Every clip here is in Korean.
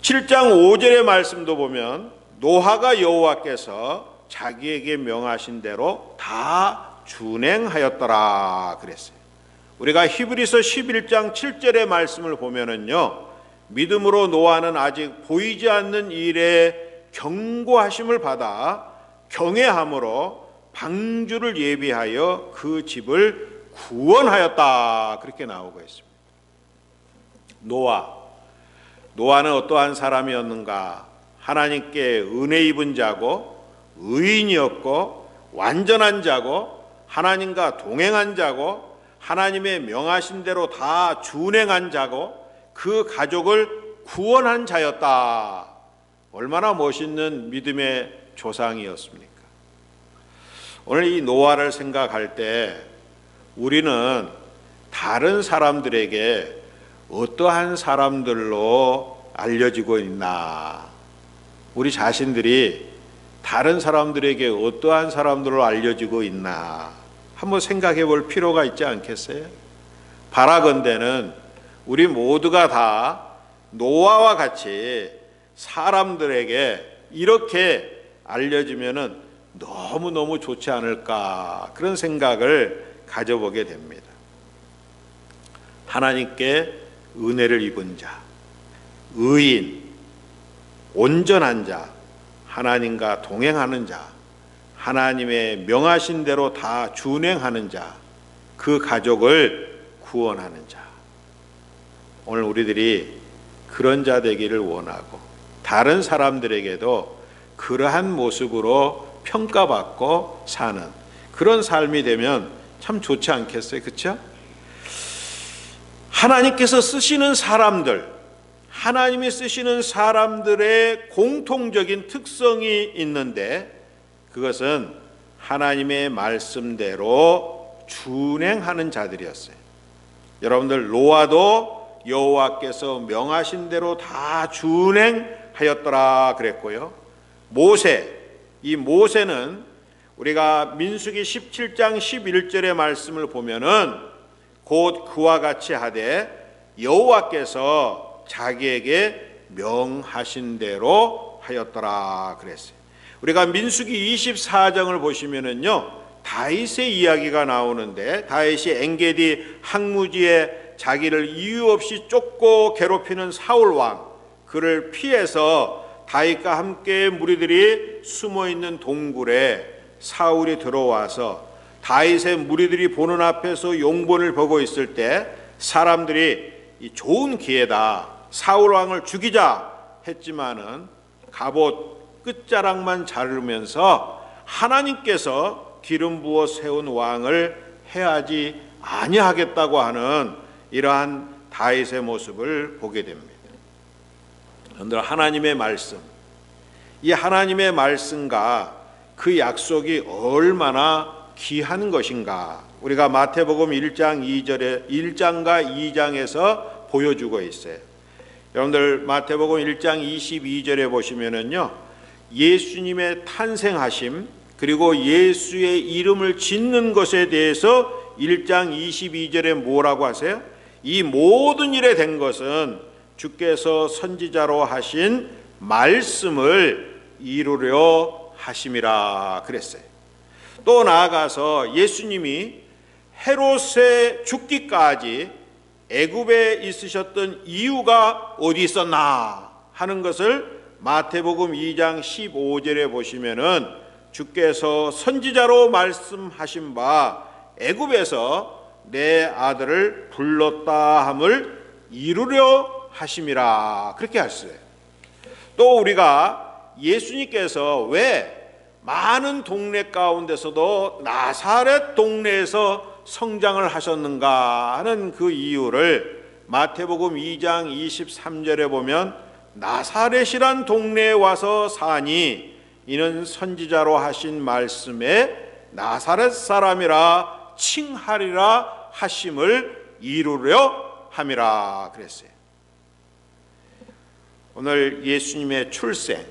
7장 5절의 말씀도 보면 노아가 여호와께서 자기에게 명하신 대로 다 준행하였더라 그랬어요. 우리가 히브리서 11장 7절의 말씀을 보면은요, 믿음으로 노아는 아직 보이지 않는 일에 경고하심을 받아 경외함으로 방주를 예비하여 그 집을 구원하였다 그렇게 나오고 있습니다. 노아는 어떠한 사람이었는가? 하나님께 은혜 입은 자고 의인이었고 완전한 자고 하나님과 동행한 자고 하나님의 명하신 대로 다 준행한 자고 그 가족을 구원한 자였다. 얼마나 멋있는 믿음의 조상이었습니까? 오늘 이 노아를 생각할 때 우리는 다른 사람들에게 어떠한 사람들로 알려지고 있나? 우리 자신들이 다른 사람들에게 어떠한 사람들로 알려지고 있나? 한번 생각해 볼 필요가 있지 않겠어요? 바라건대는 우리 모두가 다 노아와 같이 사람들에게 이렇게 알려지면은 너무너무 좋지 않을까, 그런 생각을 가져보게 됩니다. 하나님께 은혜를 입은 자, 의인, 온전한 자, 하나님과 동행하는 자, 하나님의 명하신 대로 다 준행하는 자, 그 가족을 구원하는 자. 오늘 우리들이 그런 자 되기를 원하고 다른 사람들에게도 그러한 모습으로 평가받고 사는 그런 삶이 되면 참 좋지 않겠어요? 그렇죠? 하나님께서 쓰시는 사람들, 하나님이 쓰시는 사람들의 공통적인 특성이 있는데 그것은 하나님의 말씀대로 준행하는 자들이었어요. 여러분들, 노아도 여호와께서 명하신 대로 다 준행하였더라 그랬고요. 이 모세는 우리가 민수기 17장 11절의 말씀을 보면은 곧 그와 같이 하되 여호와께서 자기에게 명하신 대로 하였더라 그랬어요. 우리가 민수기 24장을 보시면은요, 다윗의 이야기가 나오는데 다윗이 엔게디 항무지에 자기를 이유 없이 쫓고 괴롭히는 사울 왕, 그를 피해서 다윗과 함께 무리들이 숨어 있는 동굴에 사울이 들어와서 다윗의 무리들이 보는 앞에서 용본을 보고 있을 때 사람들이 이 좋은 기회다, 사울 왕을 죽이자 했지만은 갑옷 끝자락만 자르면서 하나님께서 기름 부어 세운 왕을 해하지 아니하겠다고 하는 이러한 다윗의 모습을 보게 됩니다. 여러분들, 하나님의 말씀, 이 하나님의 말씀과 그 약속이 얼마나 귀한 것인가, 우리가 마태복음 1장과 2장에서 보여주고 있어요. 여러분들, 마태복음 1장 22절에 보시면은요, 예수님의 탄생하심 그리고 예수의 이름을 짓는 것에 대해서 1장 22절에 뭐라고 하세요? 이 모든 일에 된 것은 주께서 선지자로 하신 말씀을 이루려 하심이라 그랬어요. 또 나아가서 예수님이 헤롯의 죽기까지 애굽에 있으셨던 이유가 어디 있었나 하는 것을 마태복음 2장 15절에 보시면은 주께서 선지자로 말씀하신 바 애굽에서 내 아들을 불렀다 함을 이루려 하심이라 그렇게 하셨어요. 또 우리가 예수님께서 왜 많은 동네 가운데서도 나사렛 동네에서 성장을 하셨는가 하는 그 이유를 마태복음 2장 23절에 보면 나사렛이란 동네에 와서 사니 이는 선지자로 하신 말씀에 나사렛 사람이라 칭하리라 하심을 이루려 함이라 그랬어요. 오늘 예수님의 출생,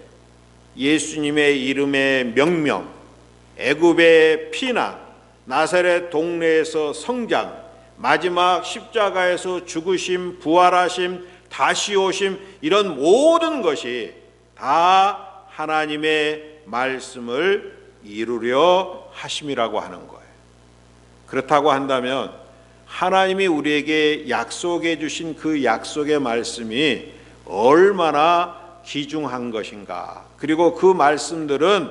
예수님의 이름의 명명, 애굽의 피난, 나사렛 동네에서 성장, 마지막 십자가에서 죽으심, 부활하심, 다시 오심, 이런 모든 것이 다 하나님의 말씀을 이루려 하심이라고 하는 거예요. 그렇다고 한다면 하나님이 우리에게 약속해 주신 그 약속의 말씀이 얼마나 귀중한 것인가, 그리고 그 말씀들은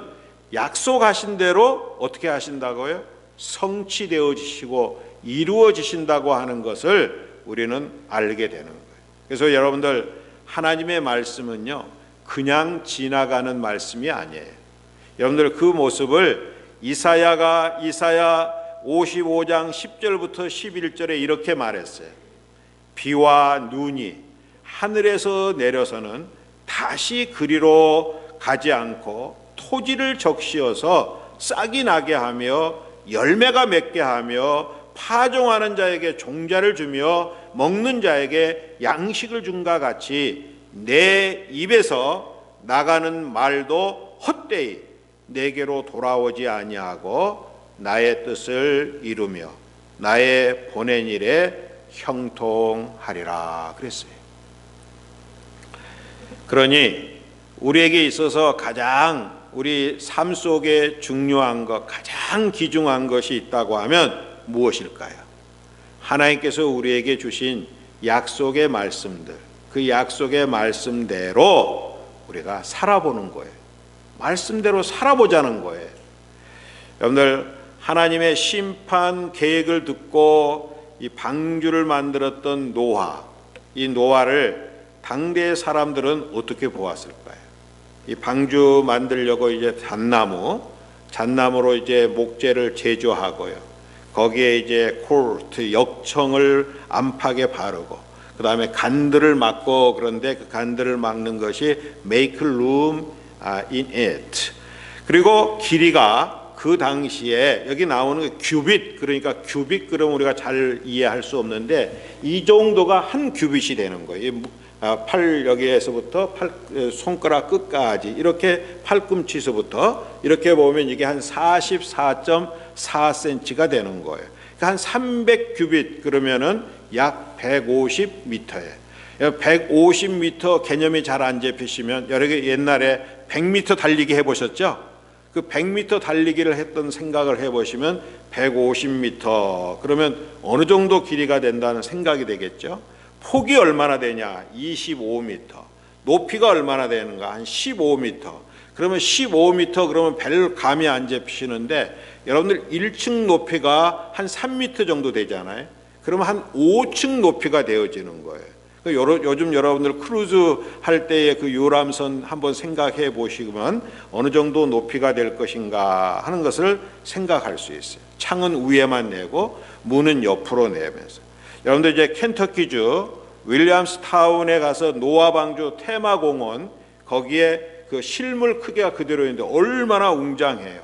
약속하신 대로 어떻게 하신다고요? 성취되어지시고 이루어지신다고 하는 것을 우리는 알게 되는 거예요. 그래서 여러분들, 하나님의 말씀은요 그냥 지나가는 말씀이 아니에요. 여러분들 그 모습을 이사야 55장 10절부터 11절에 이렇게 말했어요. 비와 눈이 하늘에서 내려서는 다시 그리로 가지 않고 토지를 적시어서 싹이 나게 하며 열매가 맺게 하며 파종하는 자에게 종자를 주며 먹는 자에게 양식을 준과 같이 내 입에서 나가는 말도 헛되이 내게로 돌아오지 아니하고 나의 뜻을 이루며 나의 보낸 일에 형통하리라 그랬어요. 그러니 우리에게 있어서 가장 우리 삶 속에 중요한 것, 가장 귀중한 것이 있다고 하면 무엇일까요? 하나님께서 우리에게 주신 약속의 말씀들, 그 약속의 말씀대로 우리가 살아보는 거예요. 말씀대로 살아보자는 거예요. 여러분들, 하나님의 심판 계획을 듣고 이 방주를 만들었던 노아, 이 노아를 당대의 사람들은 어떻게 보았을까요? 이 방주 만들려고 이제 잣나무로 이제 목재를 제조하고요. 거기에 이제 코르트, 역청을 안팎에 바르고, 그 다음에 간들을 막고, 그런데 그 간들을 막는 것이 make room in it. 그리고 길이가 그 당시에 여기 나오는 게 규빗, 그러니까 규빗 그럼 우리가 잘 이해할 수 없는데 이 정도가 한 규빗이 되는 거예요. 팔 여기에서부터 손가락 끝까지 이렇게 팔꿈치서부터 이렇게 보면 이게 한 44.4cm가 되는 거예요. 그러니까 한 300규빗 그러면은 약 150m예요. 150m 개념이 잘 안 잡히시면 여러분 옛날에 100m 달리기 해보셨죠? 그 100m 달리기를 했던 생각을 해보시면 150m 그러면 어느 정도 길이가 된다는 생각이 되겠죠? 폭이 얼마나 되냐? 25m. 높이가 얼마나 되는가? 한 15m. 그러면 15m 그러면 별 감이 안 잡히시는데 여러분들 1층 높이가 한 3m 정도 되잖아요. 그러면 한 5층 높이가 되어지는 거예요. 요즘 여러분들 크루즈 할 때의 그 유람선 한번 생각해 보시면 어느 정도 높이가 될 것인가 하는 것을 생각할 수 있어요. 창은 위에만 내고 문은 옆으로 내면서. 여러분들 이제 켄터키주 윌리엄스타운에 가서 노아 방주 테마공원 거기에 그 실물 크기가 그대로 있는데 얼마나 웅장해요.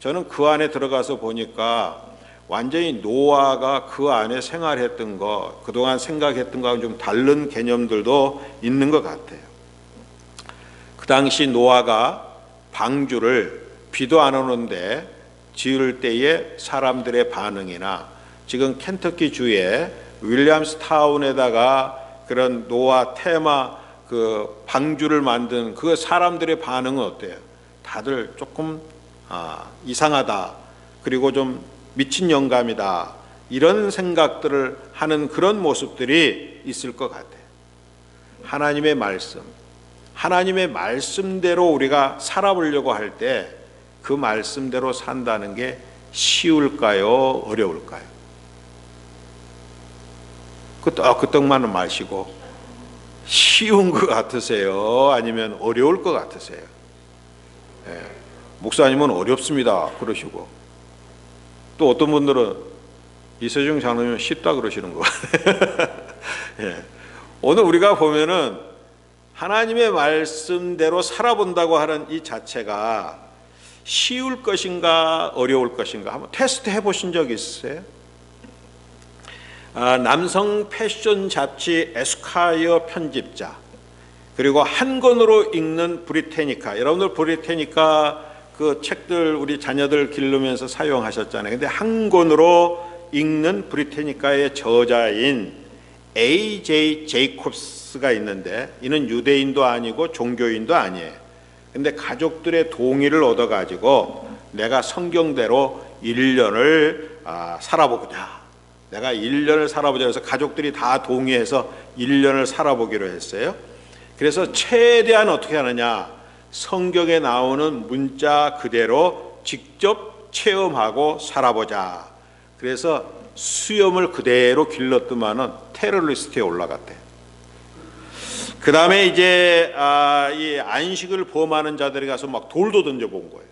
저는 그 안에 들어가서 보니까 완전히 노아가 그 안에 생활했던 거, 그동안 생각했던 거하고 좀 다른 개념들도 있는 것 같아요. 그 당시 노아가 방주를 비도 안 오는데 지을 때의 사람들의 반응이나 지금 켄터키 주에 윌리엄스타운에다가 그런 노아 테마 그 방주를 만든 그 사람들의 반응은 어때요? 다들 조금 이상하다, 그리고 좀 미친 영감이다, 이런 생각들을 하는 그런 모습들이 있을 것 같아요. 하나님의 말씀, 하나님의 말씀대로 우리가 살아보려고 할 때 그 말씀대로 산다는 게 쉬울까요? 어려울까요? 그 떡만은 마시고 쉬운 것 같으세요? 아니면 어려울 것 같으세요? 예, 목사님은 어렵습니다 그러시고, 또 어떤 분들은 이세중 장로님은 쉽다 그러시는 거 같아요. 예, 오늘 우리가 보면은 하나님의 말씀대로 살아본다고 하는 이 자체가 쉬울 것인가 어려울 것인가 한번 테스트 해보신 적 있으세요? 남성 패션 잡지 에스콰이어 편집자, 그리고 한 권으로 읽는 브리테니카, 여러분들 브리테니카 그 책들 우리 자녀들 기르면서 사용하셨잖아요. 근데 한 권으로 읽는 브리테니카의 저자인 A.J. 제이콥스 제이콥스가 있는데 이는 유대인도 아니고 종교인도 아니에요. 근데 가족들의 동의를 얻어가지고 내가 성경대로 1년을 살아보자. 내가 1년을 살아보자 해서 가족들이 다 동의해서 1년을 살아보기로 했어요. 그래서 최대한 어떻게 하느냐, 성경에 나오는 문자 그대로 직접 체험하고 살아보자. 그래서 수염을 그대로 길렀더만은 테러리스트에 올라갔대요. 그 다음에 이제 이 안식을 범하는 자들이 가서 막 돌도 던져본 거예요.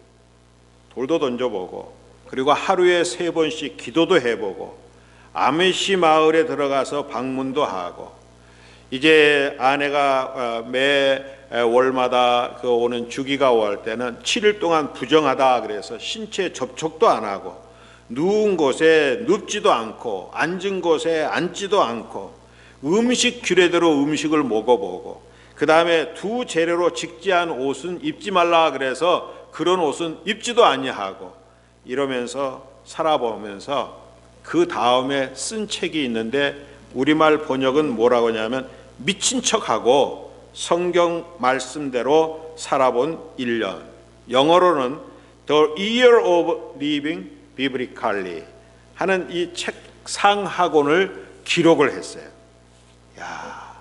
돌도 던져보고, 그리고 하루에 3번씩 기도도 해보고, 아메시 마을에 들어가서 방문도 하고, 이제 아내가 매 월마다 그 오는 주기가 올 때는 7일 동안 부정하다 그래서 신체 접촉도 안 하고, 누운 곳에 눕지도 않고, 앉은 곳에 앉지도 않고, 음식 규례대로 음식을 먹어보고, 그 다음에 두 재료로 직지한 옷은 입지 말라 그래서 그런 옷은 입지도 아니하고, 이러면서 살아보면서 그 다음에 쓴 책이 있는데 우리말 번역은 뭐라고 하냐면 미친 척하고 성경 말씀대로 살아본 1년, 영어로는 The Year of Living Biblically 하는 이 책 상학원을 기록을 했어요. 야,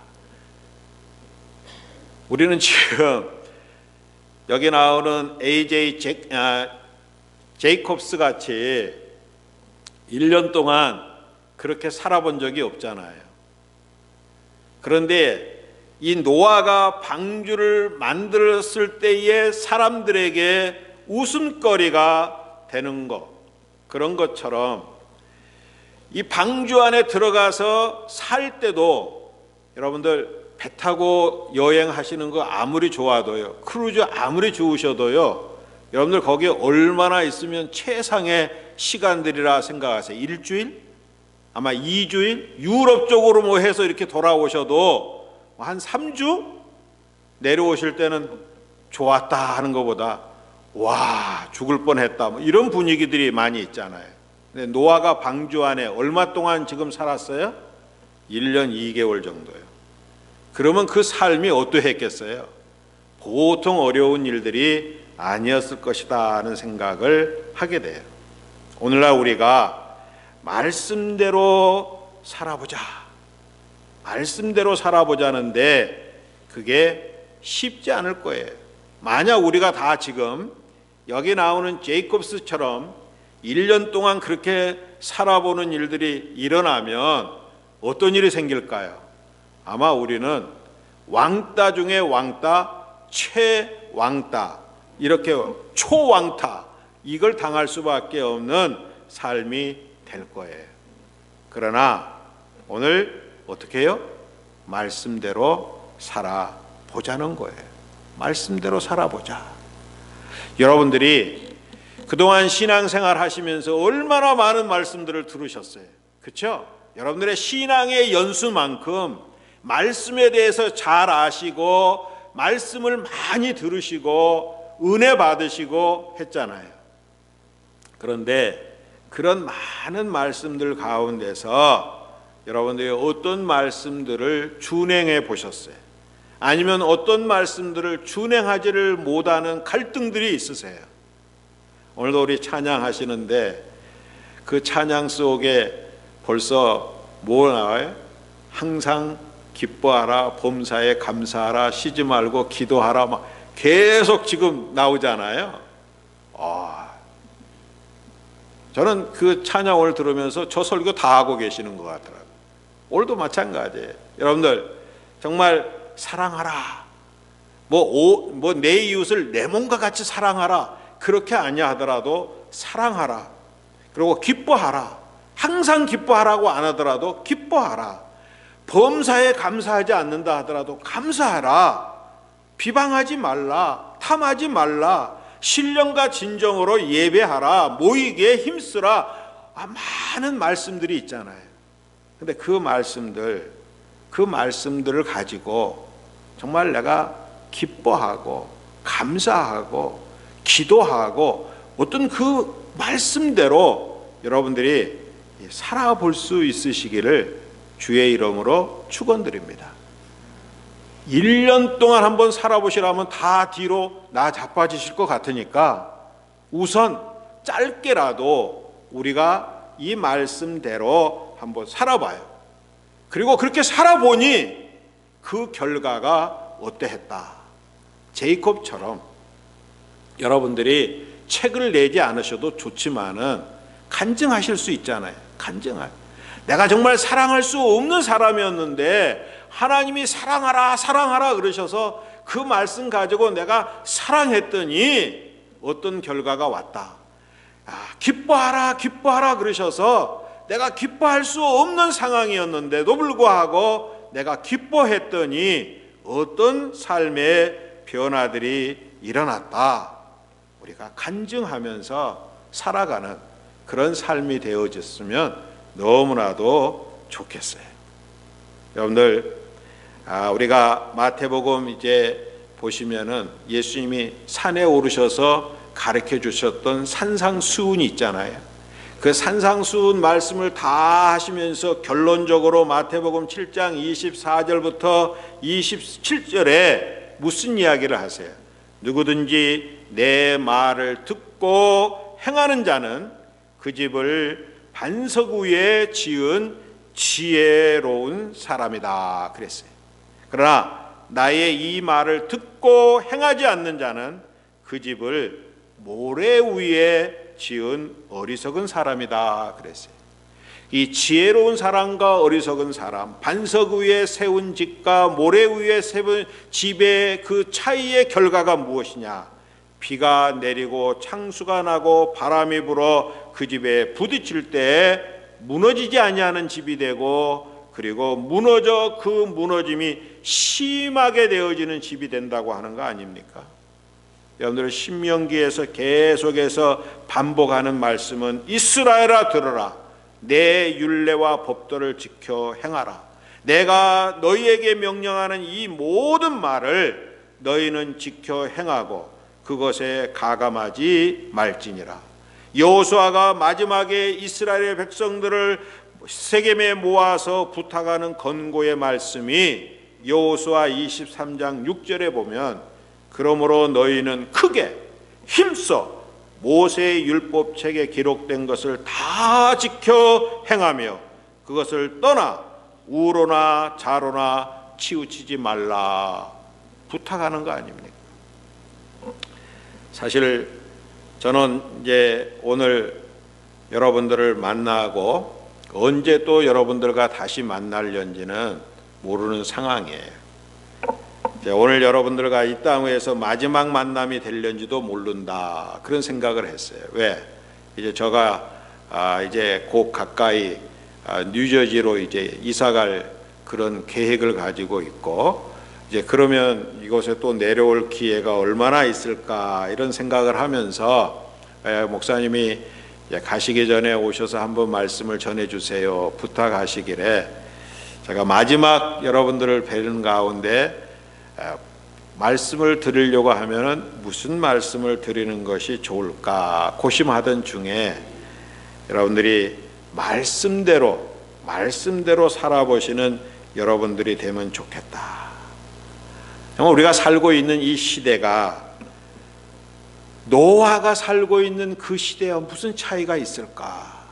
우리는 지금 여기 나오는 A.J. 제이콥스 같이 1년 동안 그렇게 살아본 적이 없잖아요. 그런데 이 노아가 방주를 만들었을 때의 사람들에게 웃음거리가 되는 것, 그런 것처럼 이 방주 안에 들어가서 살 때도 여러분들 배 타고 여행하시는 거 아무리 좋아도요, 크루즈 아무리 좋으셔도요, 여러분들 거기에 얼마나 있으면 최상의 시간들이라 생각하세요? 일주일? 아마 2주일? 유럽 쪽으로 뭐 해서 이렇게 돌아오셔도 한 3주? 내려오실 때는 좋았다 하는 것보다 와 죽을 뻔했다 뭐 이런 분위기들이 많이 있잖아요. 근데 노아가 방주 안에 얼마 동안 지금 살았어요? 1년 2개월 정도요. 그러면 그 삶이 어떠했겠어요? 보통 어려운 일들이 아니었을 것이다 하는 생각을 하게 돼요. 오늘날 우리가 말씀대로 살아보자, 말씀대로 살아보자는데 그게 쉽지 않을 거예요. 만약 우리가 다 지금 여기 나오는 제이콥스처럼 1년 동안 그렇게 살아보는 일들이 일어나면 어떤 일이 생길까요? 아마 우리는 왕따 중에 왕따, 최왕따, 이렇게 초왕따, 이걸 당할 수밖에 없는 삶이 될 거예요. 그러나 오늘 어떻게 해요? 말씀대로 살아보자는 거예요. 말씀대로 살아보자. 여러분들이 그동안 신앙생활 하시면서 얼마나 많은 말씀들을 들으셨어요. 그렇죠? 여러분들의 신앙의 연수만큼 말씀에 대해서 잘 아시고 말씀을 많이 들으시고 은혜 받으시고 했잖아요. 그런데 그런 많은 말씀들 가운데서 여러분들이 어떤 말씀들을 준행해 보셨어요? 아니면 어떤 말씀들을 준행하지를 못하는 갈등들이 있으세요? 오늘도 우리 찬양하시는데 그 찬양 속에 벌써 뭐 나와요? 항상 기뻐하라, 범사에 감사하라, 쉬지 말고 기도하라, 막 계속 지금 나오잖아요. 저는 그 찬양을 들으면서 저 설교 다 하고 계시는 것 같더라고요. 오늘도 마찬가지예요. 여러분들 정말 사랑하라, 뭐 내 이웃을 내 몸과 같이 사랑하라, 그렇게 아니야 하더라도 사랑하라, 그리고 기뻐하라, 항상 기뻐하라고 안 하더라도 기뻐하라, 범사에 감사하지 않는다 하더라도 감사하라, 비방하지 말라, 탐하지 말라, 신령과 진정으로 예배하라, 모이기에 힘쓰라, 많은 말씀들이 있잖아요. 근데 그 말씀들을 가지고 정말 내가 기뻐하고 감사하고 기도하고 어떤 그 말씀대로 여러분들이 살아볼 수 있으시기를 주의 이름으로 축원드립니다. 1년 동안 한번 살아보시라면 다 뒤로 나 자빠지실 것 같으니까 우선 짧게라도 우리가 이 말씀대로 한번 살아봐요. 그리고 그렇게 살아보니 그 결과가 어떠했다. 제이콥처럼 여러분들이 책을 내지 않으셔도 좋지만은 간증하실 수 있잖아요. 간증할. 내가 정말 사랑할 수 없는 사람이었는데 하나님이 사랑하라 사랑하라 그러셔서 그 말씀 가지고 내가 사랑했더니 어떤 결과가 왔다. 기뻐하라 기뻐하라 그러셔서 내가 기뻐할 수 없는 상황이었는데도 불구하고 내가 기뻐했더니 어떤 삶의 변화들이 일어났다. 우리가 간증하면서 살아가는 그런 삶이 되어졌으면 너무나도 좋겠어요. 여러분들, 우리가 마태복음 이제 보시면은 예수님이 산에 오르셔서 가르쳐 주셨던 산상수훈이 있잖아요. 그 산상수훈 말씀을 다 하시면서 결론적으로 마태복음 7장 24절부터 27절에 무슨 이야기를 하세요? 누구든지 내 말을 듣고 행하는 자는 그 집을 반석 위에 지은 지혜로운 사람이다 그랬어요. 그러나 나의 이 말을 듣고 행하지 않는 자는 그 집을 모래 위에 지은 어리석은 사람이다 그랬어요. 이 지혜로운 사람과 어리석은 사람, 반석 위에 세운 집과 모래 위에 세운 집의 그 차이의 결과가 무엇이냐? 비가 내리고 창수가 나고 바람이 불어 그 집에 부딪힐 때 무너지지 아니하는 집이 되고, 그리고 무너져 그 무너짐이 심하게 되어지는 집이 된다고 하는 거 아닙니까? 여러분들 신명기에서 계속해서 반복하는 말씀은 이스라엘아 들으라. 내 율례와 법도를 지켜 행하라. 내가 너희에게 명령하는 이 모든 말을 너희는 지켜 행하고 그것에 가감하지 말지니라. 여호수아가 마지막에 이스라엘의 백성들을 세겜에 모아서 부탁하는 권고의 말씀이 여호수아 23장 6절에 보면, 그러므로 너희는 크게 힘써 모세의 율법책에 기록된 것을 다 지켜 행하며 그것을 떠나 우로나 좌로나 치우치지 말라 부탁하는 거 아닙니까? 사실 저는 이제 오늘 여러분들을 만나고 언제 또 여러분들과 다시 만날는지는 모르는 상황이에요. 오늘 여러분들과 이 땅에서 마지막 만남이 될는지도 모른다, 그런 생각을 했어요. 왜? 이제 제가 이제 곧 가까이 뉴저지로 이제 이사갈 그런 계획을 가지고 있고, 이제 그러면 이곳에 또 내려올 기회가 얼마나 있을까 이런 생각을 하면서 목사님이 가시기 전에 오셔서 한번 말씀을 전해주세요 부탁하시길래 제가 마지막 여러분들을 뵈는 가운데 말씀을 드리려고 하면은 무슨 말씀을 드리는 것이 좋을까 고심하던 중에 여러분들이 말씀대로 살아보시는 여러분들이 되면 좋겠다. 정말 우리가 살고 있는 이 시대가 노아가 살고 있는 그 시대와 무슨 차이가 있을까?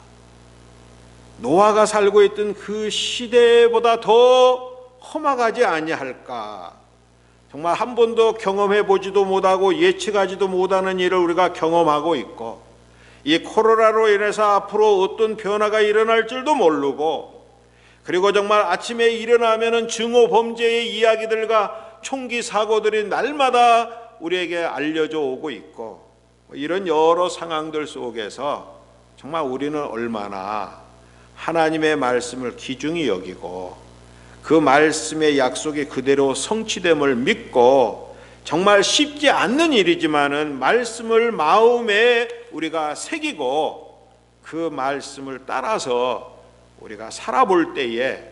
노아가 살고 있던 그 시대보다 더 험악하지 아니할까? 정말 한 번도 경험해 보지도 못하고 예측하지도 못하는 일을 우리가 경험하고 있고, 이 코로나로 인해서 앞으로 어떤 변화가 일어날 줄도 모르고, 그리고 정말 아침에 일어나면은 증오 범죄의 이야기들과 총기 사고들이 날마다 우리에게 알려져 오고 있고, 이런 여러 상황들 속에서 정말 우리는 얼마나 하나님의 말씀을 귀중히 여기고 그 말씀의 약속이 그대로 성취됨을 믿고, 정말 쉽지 않는 일이지만은 말씀을 마음에 우리가 새기고 그 말씀을 따라서 우리가 살아볼 때에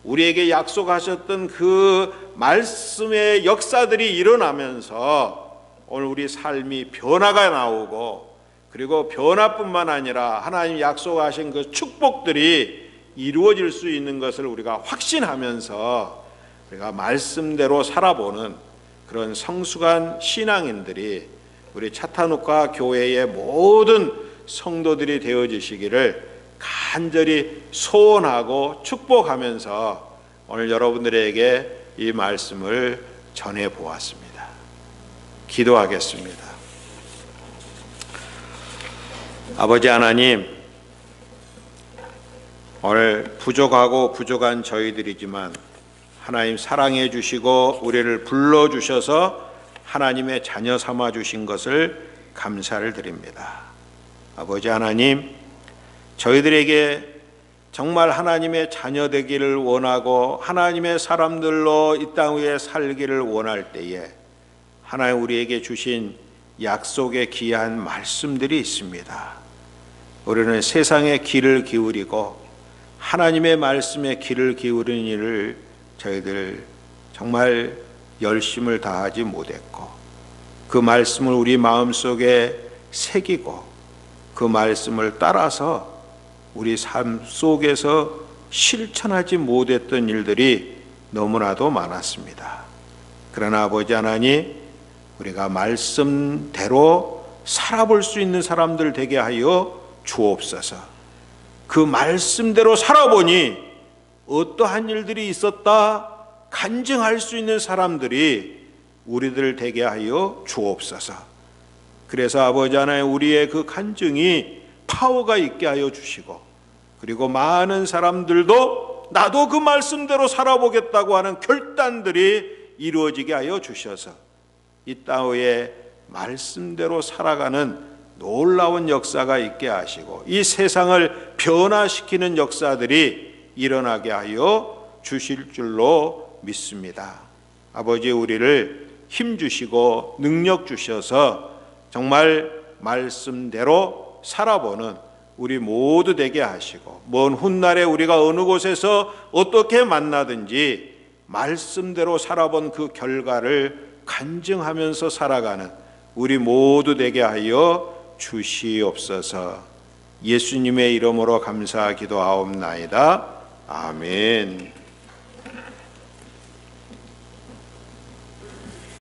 우리에게 약속하셨던 그 말씀의 역사들이 일어나면서 오늘 우리 삶이 변화가 나오고, 그리고 변화뿐만 아니라 하나님 약속하신 그 축복들이 이루어질 수 있는 것을 우리가 확신하면서 우리가 말씀대로 살아보는 그런 성숙한 신앙인들이 우리 차타누카 교회의 모든 성도들이 되어지시기를 간절히 소원하고 축복하면서 오늘 여러분들에게 이 말씀을 전해 보았습니다. 기도하겠습니다. 아버지 하나님, 오늘 부족하고 부족한 저희들이지만 하나님 사랑해 주시고 우리를 불러주셔서 하나님의 자녀 삼아 주신 것을 감사를 드립니다. 아버지 하나님, 저희들에게 정말 하나님의 자녀 되기를 원하고 하나님의 사람들로 이 땅 위에 살기를 원할 때에 하나님 우리에게 주신 약속의 귀한 말씀들이 있습니다. 우리는 세상에 귀를 기울이고 하나님의 말씀에 귀를 기울이는 일을 저희들 정말 열심을 다하지 못했고 그 말씀을 우리 마음속에 새기고 그 말씀을 따라서 우리 삶 속에서 실천하지 못했던 일들이 너무나도 많았습니다. 그러나 아버지 하나님, 우리가 말씀대로 살아볼 수 있는 사람들 되게 하여 주옵소서. 그 말씀대로 살아보니 어떠한 일들이 있었다 간증할 수 있는 사람들이 우리들 되게 하여 주옵소서. 그래서 아버지 하나님, 우리의 그 간증이 파워가 있게 하여 주시고 그리고 많은 사람들도 나도 그 말씀대로 살아보겠다고 하는 결단들이 이루어지게 하여 주셔서 이 땅에 말씀대로 살아가는 놀라운 역사가 있게 하시고 이 세상을 변화시키는 역사들이 일어나게 하여 주실 줄로 믿습니다. 아버지, 우리를 힘 주시고 능력 주셔서 정말 말씀대로 살아보는 우리 모두 되게 하시고 먼 훗날에 우리가 어느 곳에서 어떻게 만나든지 말씀대로 살아본 그 결과를 간증하면서 살아가는 우리 모두 되게 하여 주시옵소서. 예수님의 이름으로 감사 기도하옵나이다. 아멘.